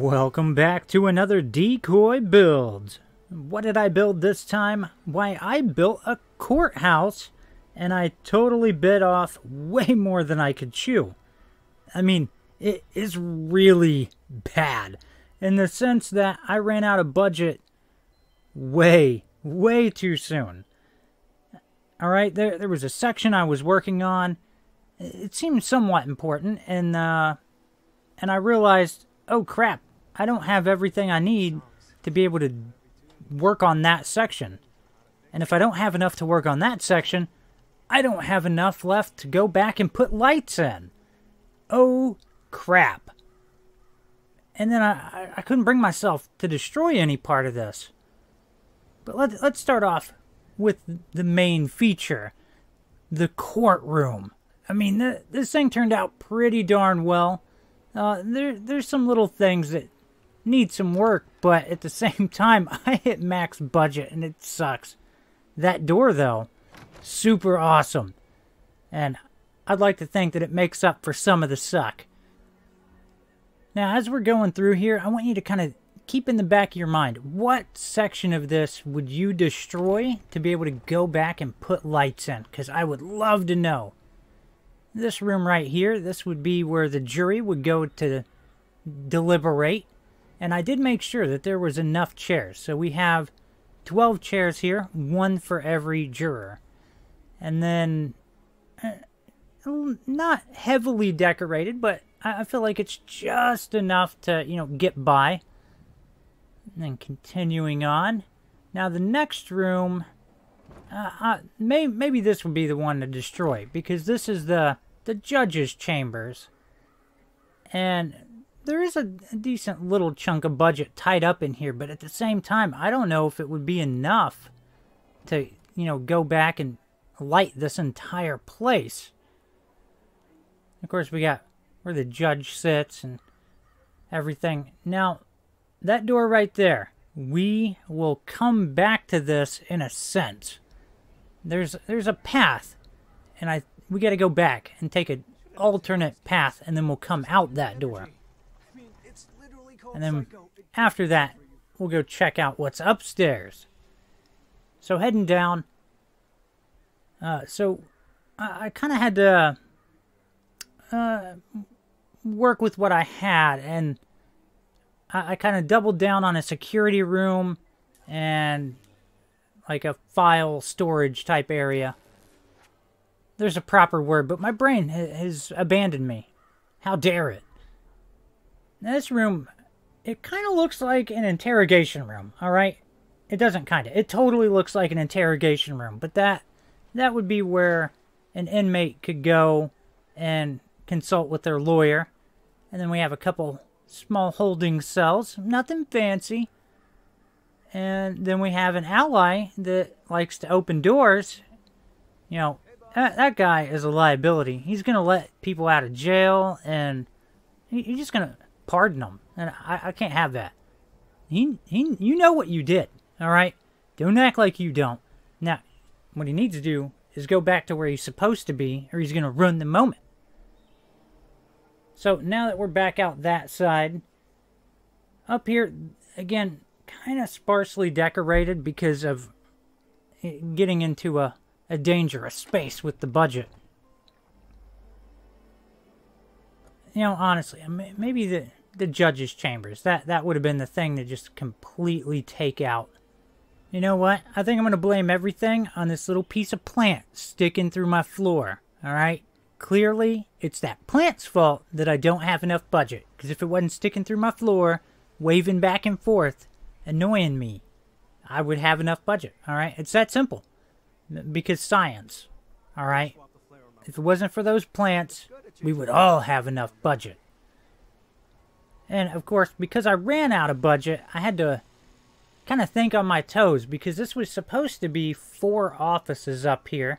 Welcome back to another Decoy build. What did I build this time? Why, I built a courthouse, and I totally bit off way more than I could chew. I mean, it is really bad, in the sense that I ran out of budget way too soon. Alright, there was a section I was working on. It seemed somewhat important, and I realized, oh crap, I don't have everything I need to be able to work on that section. And if I don't have enough to work on that section, I don't have enough left to go back and put lights in. Oh crap. And then I couldn't bring myself to destroy any part of this. But let's start off with the main feature, the courtroom. I mean, this thing turned out pretty darn well. There's some little things that need some work, but at the same time, I hit max budget and it sucks. That door, though, super awesome. And I'd like to think that it makes up for some of the suck. Now, as we're going through here, I want you to kind of keep in the back of your mind, what section of this would you destroy to be able to go back and put lights in? Because I would love to know. This room right here, this would be where the jury would go to deliberate. And I did make sure that there was enough chairs. So we have 12 chairs here, one for every juror. And then, not heavily decorated, but I feel like it's just enough to, get by. And then continuing on. Now the next room, maybe this would be the one to destroy, because this is the judge's chambers. And there is a decent little chunk of budget tied up in here, but at the same time, I don't know if it would be enough to, go back and light this entire place. Of course, we got where the judge sits and everything. Now, that door right there, we will come back to this in a sense. There's a path, and we got to go back and take an alternate path, and then we'll come out that door. And then after that, we'll go check out what's upstairs. So heading down. So I kind of had to work with what I had, and I kind of doubled down on a security room and like a file storage type area. There's a proper word, but my brain has abandoned me. How dare it? Now, this room, it kind of looks like an interrogation room, alright? It doesn't kind of. It totally looks like an interrogation room, but that would be where an inmate could go and consult with their lawyer. And then we have a couple small holding cells, nothing fancy. And then we have an ally that likes to open doors. That guy is a liability. He's going to let people out of jail, and he's just going to pardon them. And I can't have that. You know what you did, all right? Don't act like you don't. Now, what he needs to do is go back to where he's supposed to be, or he's going to ruin the moment. So now that we're back out that side, up here, again, kind of sparsely decorated because of getting into a dangerous space with the budget. Honestly, maybe the judge's chambers, that would have been the thing to just completely take out. You know what? I think I'm going to blame everything on this little piece of plant sticking through my floor, alright? Clearly, it's that plant's fault that I don't have enough budget. Because if it wasn't sticking through my floor, waving back and forth, annoying me, I would have enough budget. Alright? It's that simple. Because science. Alright? If it wasn't for those plants, we would all have enough budget. And, of course, because I ran out of budget, I had to kind of think on my toes. Because this was supposed to be 4 offices up here.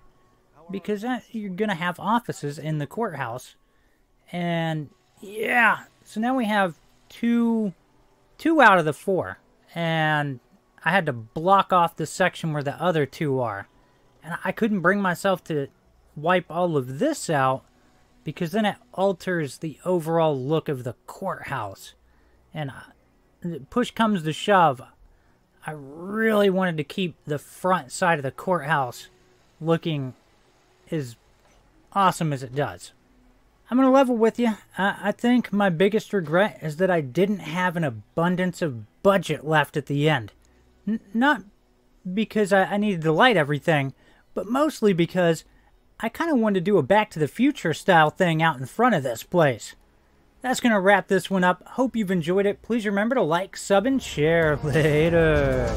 Because you're going to have offices in the courthouse. And, yeah. So now we have two out of the 4. And I had to block off the section where the other 2 are. And I couldn't bring myself to wipe all of this out. Because then it alters the overall look of the courthouse. And push comes to shove, I really wanted to keep the front side of the courthouse looking as awesome as it does. I'm going to level with you. I think my biggest regret is that I didn't have an abundance of budget left at the end. Not because I needed to light everything, but mostly because I kind of wanted to do a Back to the Future style thing out in front of this place. That's going to wrap this one up. Hope you've enjoyed it. Please remember to like, sub, and share. Later.